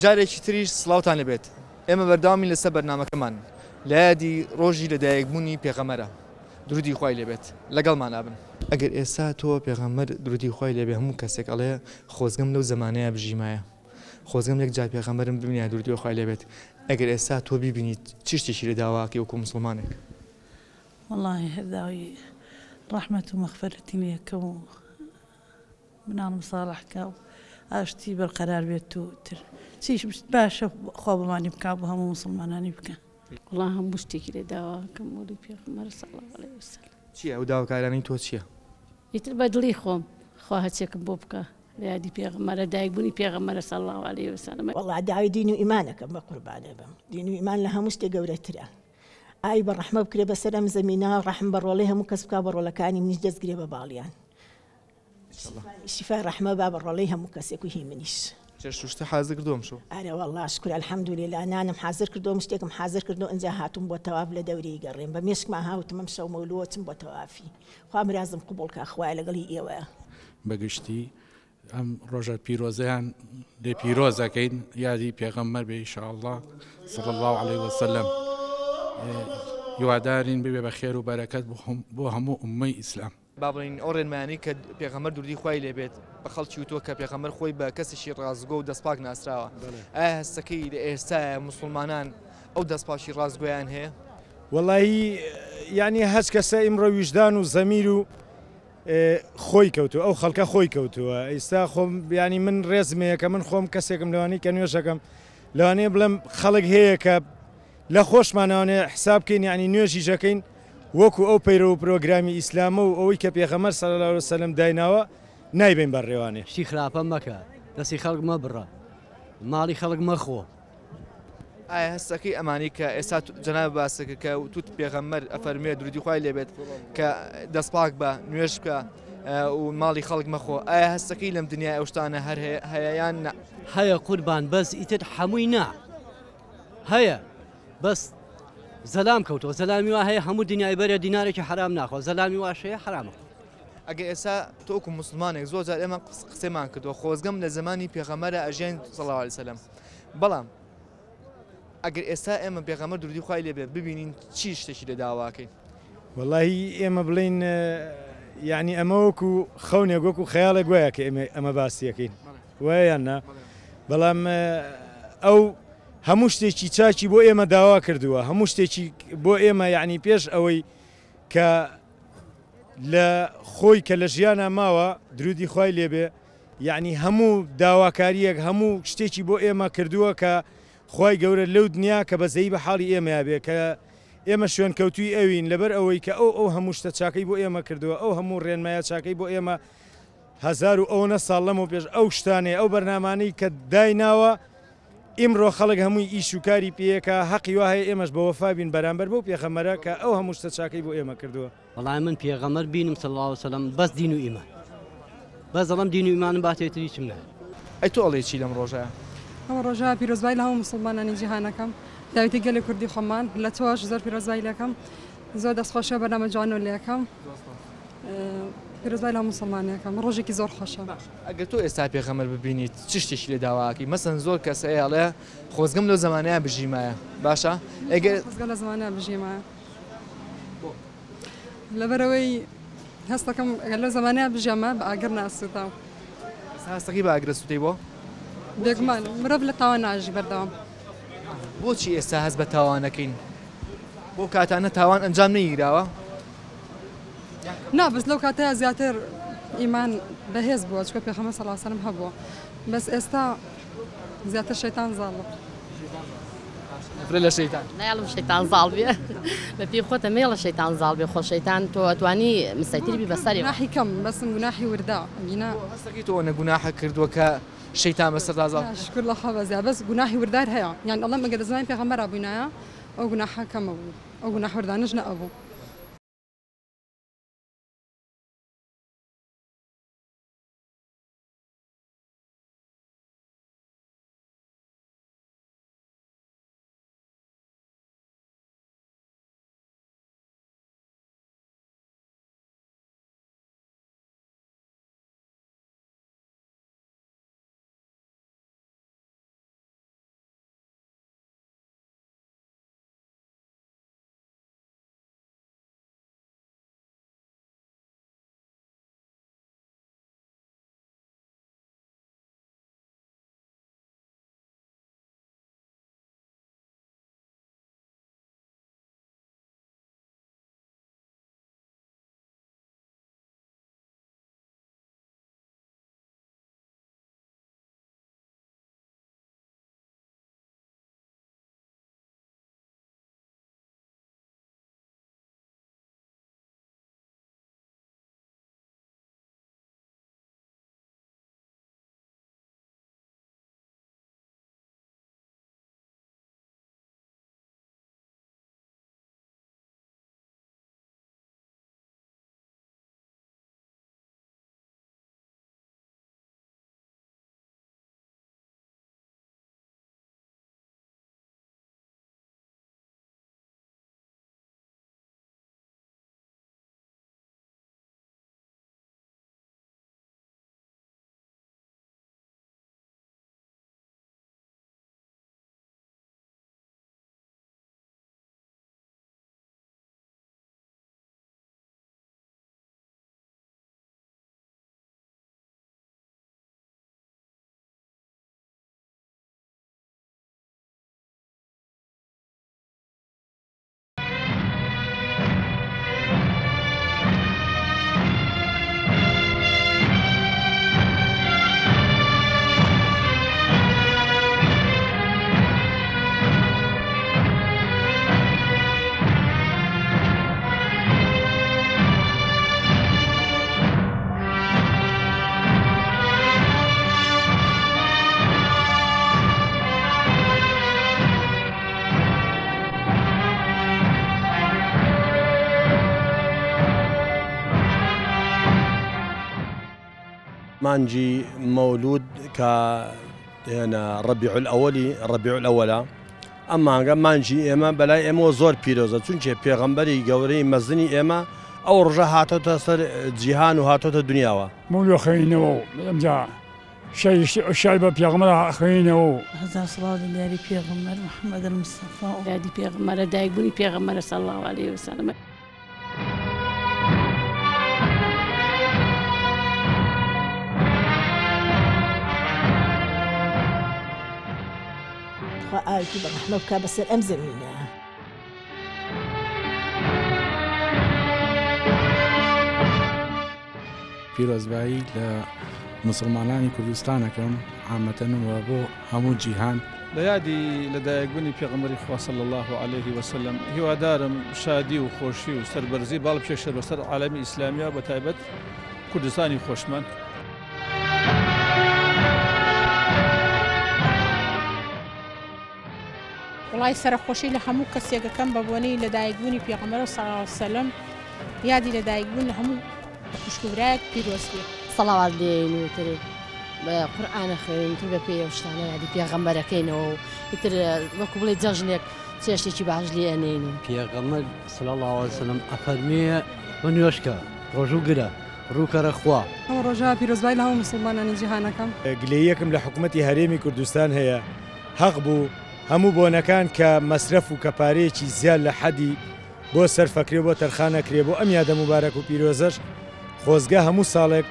جارێکی تریش سڵاوتان لەبێت ئێمە بەرداوامی لەسەر بەرنامەکەمان لە یادی ڕۆژی لەدایکبوونی پێغەمبەرە درودی خوای لێبێت لەگەڵمان نابن. ئەگەر ئێستا تۆ پێغەمبەر درودی خوای لێبێ هەموو کەسێک ئەڵێ خۆزگەم لەو زەمانەیە بژیمایە، خۆزگەم یەک جار پێغەمبەرم ببینە درودی خوای لێبێت. ئەگەر ئێستا تۆ بیبینیت چ شتێکی لە داواکەی وەکو مسلمانێک؟ والله هداوي رحمة ومغفرة لك منان مصالحك اشتي بالقرار بيتو تيش باشا خواب ماني بكابو هم مسلماناني بكا والله هم مشتكي لدواكم ولي بيغمر صلى الله عليه وسلم چییە ئەو داواکارانی تۆ چییە؟ يتر بدلي خوم خواهتك بوبكا لهادي بيغمر دايقبوني بيغمر صلى الله عليه وسلم. والله داعي دين وإيمانك بقربان دين وإيمان لها مستقورة ترى أي بالرحمة بكري بسلام زمينا رحم بروليها مكسب كابر ولا كاني من جز قريبة باليان الشفاء رحمة باب بروليها مكسب وهي منيش شو حاضر كردوم شو؟ أنا والله أشكر الحمد لله أنا محاضر كردوم مشتاق محاضر كردوم إن زهاتهم بتواف لدوري قرين بمشك معها وتمام شو مولوتهم بتوافي خام لازم قبول كأخوة لقلي إيوه بقشتي أم رجع بيروزان لبيروزا كين يادي بيغمر بإن شاء الله صلى الله عليه وسلم يوعدارين بخير وبركات بوهم أمي إسلام. بابلين أورين ماني كد بيغمر دردي خوي لبيت بخلتي وتوكا بيغمر خوي بكسشي رازقو دسباق ناسراوا. سكي إستا مسلمانان أو دسباشي رازقويان هي. والله يعني هاش كسا إمر وجدان وزميلو خوي كوتو أو خلقه خوي كوتو إستا خوم يعني من رزمي كمن خوم كسيكم لواني كانوا يشكم لواني بلم خلق هيك لا خوش معناه حساب كين يعني نيوجي جاكين وكو أو بيرو بروغرامي إسلام أو ويك بيغمر صلى الله عليه وسلم دايناوا نايبين بالريواني شي خلافة مكا دسي خلق ما برا مالي خلق ما خو هساكي أمانيك إسات جناب باسك كوتوت بيغمر أفرمي درودي خوي لبيت كدسباق با نيوشكا ومالي خلق مخو هساكي لم دنيا أوشتانا هر هيان هيا قربان بس يتحمينا هيا بس زلام كوتو زلامي وهي همو دنيا برا دينارك حرام ناخذ زلامي واشي حرام. ئەگە ئێستا تۆکو مسلمانێک زۆر جار ئێمە قسەمان کردووە خۆزگەم لە زمانی پێغەمبەرە ئەژین صلی الله علیه وسلم بەڵام ئەگەر ئێستا ئێمە پێغەمبەر درودی خوای لێبێ ببینین چی شتێکی لە داواکەین والله ئێمە بڵین يعني ئەمە وەکو خەونێک وەکو خەیاڵێک وایە کە ئەمە باسیەکەین وایە نا بەڵام ئەو هەموو شتێکی چاکی بۆ ئێمە داوا کردووە هەموو شتێکی بۆ ئێمە یعنی پێش ئەوەی کە لە خۆی کە لە ژیانە ماوە درودی خوای لێبێ یعنی هەموو داواکاریەک هەموو شتێکی بۆ ئێمە کردووە کە خوای گەورە لەو دنیا کە بەزەی بە حاڵی ئێمە بێ کە ئێمە شوێن کەوتوی ئەوین لەبەر ئەوەی کە ئەو هەموو شتە چاکەی بۆ ئێمە کردووە ئەو هەموو ڕێنمایە چاکەی بۆ ئێمە هەزار و ئەوە ساڵ لەمەوە پێش ئەو شتانێ ئەو بەرنامانەی کە دایناوە ئیمڕۆ خەڵک هەمووی ئیش و کاری پێیەکە حەقی وایە ئێمەش بە وەفا بین بەرامبەر بەو پێغەمبەرە کە ئەو هەموو شتە چاکەی بۆ ئێمە کردووە. والله من پێغەمبەر بینم صلی الله عليه وسلم بس دین و ئیمان بس دەڵێم دین و ئیمانم باتێتری چم نایە. ئەی تۆ ئەڵێ چی لەم ڕۆژەیە؟ ئەم ڕۆژە پیرۆزبای لە هەموو مسلمانانی جیهانەکەم داویتی گەلی کوردی خۆمان لە تۆش زۆر پیرۆزبای لەکەم زۆر دەستخۆشە بەنامە جوان و لێکەم پیرۆزبای لە هەموو مسلمانەکەم ڕۆژێکی زۆر خۆشە. ئەگەر تۆ ئێستا پێغەمبەر ببینیت چ شتێکی لە داواکەی مەسەن زۆر کەس ئەڵێ خۆزگەم لەو زمانەیە بژیمایە باشە ئەگەر خۆزگە لە زمانەیە بژیمایە لەبەرەوەی هەستەکەم ئەگەر لەو زمانەیە بژێمە بە ئاگر ناسووتە هەستەکەی بە ئاگرە سووتەی بۆ بێگومان مرۆڤ لە تاوان ناژی بەردەوام. بۆچی ئێستا هەست بە تاوانەکەین بۆ کاتانە تاوان ئەنجام نەگیراوە؟ نا بەس لەو کاتەیە زیاتر ئیمان بەهێز بووە چکە پێغەمبەر صلی الله علیه وسلم هەبووە بەس ئێستا زیاتر شەیتان زاڵە. نفرە لە شەیتان نایڵم شەیتان زاڵ بێ بە پێی خۆتە مێڵە شەیتان زاڵ بێ خۆ شەیتان تۆ ئەتوانی مسەیتری بی بەسەری گوناحی کەم بەسم گوناحی وردا بینا هەستەکەی تۆ ئەوە گوناحە کردووە کە شەیتان بەسەردا زاڵ. شکر لە خەبەزیا بەس گوناحی وردار هەیە یان ئەڵێم ئەگەر لە زمانی پێغەمبەرا بووینایە ئەو گوناحە کەمە بوو ئەو گوناح وردانەش نەئەبوو. مانجی مولود کە ڕەبیع الأوەلە ئەم مانگە مانجی ئێمە بەلای ئێمەوە زۆر پیرۆزە چونکە پێغەمبەری گەورەی مەزنی ئێمە ئەو ڕژە هاتۆتە سەر جیهان و هاتۆتە دنیاوە مولو خەینەوە ئەمجا شای بە پێغەمبەر خەینەوە هەزار سڵاو دیاری پێغەمبەر محەممەد مستەفا و یادی پێغەمبەرە دایکبوونی پێغەمبەرە صلی الله علیه وسلم. ئاوی بە ڕەحمە بکا بەسەر ئەم زەمینە. پیرۆزبایی لە مسلمانانی کوردستانەکەم عامەتەنەوە بۆ هەموو جیهان لە یادی لەدایکبوونی پێغەمبەری خوا صلی الله عليه وسلم هیوادارم شادی و خۆشی و سەربەرزی باڵ بچێشە بەسەر عالەمی ئیسلامیە بە تایبەت کوردستانی خۆشمان. وڵای سەرخۆشی لە هەموو کەسێکەکەم بە بۆنەی لەدایکبوونی پێغەمبەر صلی الله علیه وسلم یادی لەدایکبوون لە هەموو خوشکورایەک پیرۆز بێت. سەڵاوات لێین وتر بە قورئانە خوێنتر بە پێی ئەو شتانە یادی پێغەمبەرەکەینەوە و ئیتر وەکو بڵێ جەژنێک چێشتێکی باش لێ ئەنێنین. پێغەمبەر صلی الله علیه وسلم ئەفەرمێ بە نوێشکە ڕۆژ و گرە ڕووکەرە خوا. ئەو ڕۆژە پیرۆزبای لە هەموو مسلمانانی جیهانەکەم. گلەیەکم لە حکوومەتی هەرێمی کوردستان هەیە حەق بوو هەموو بۆنەکان کە مەسرەف و کەپارەیەکی زیاد لە حەدی بۆ سەرفەکرێ بۆ تەرخانەکرێ بۆ ئەم یادە مبارەک و پیرۆزەش خۆزگە هەموو ساڵێک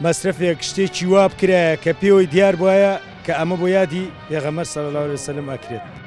مەسرفێک شتێکی وا بکرایە کە پێوەی دیار بواە کە ئەمە بۆ یادی پێغەمبەر صلی الله علیه وسلم ئەکرێت.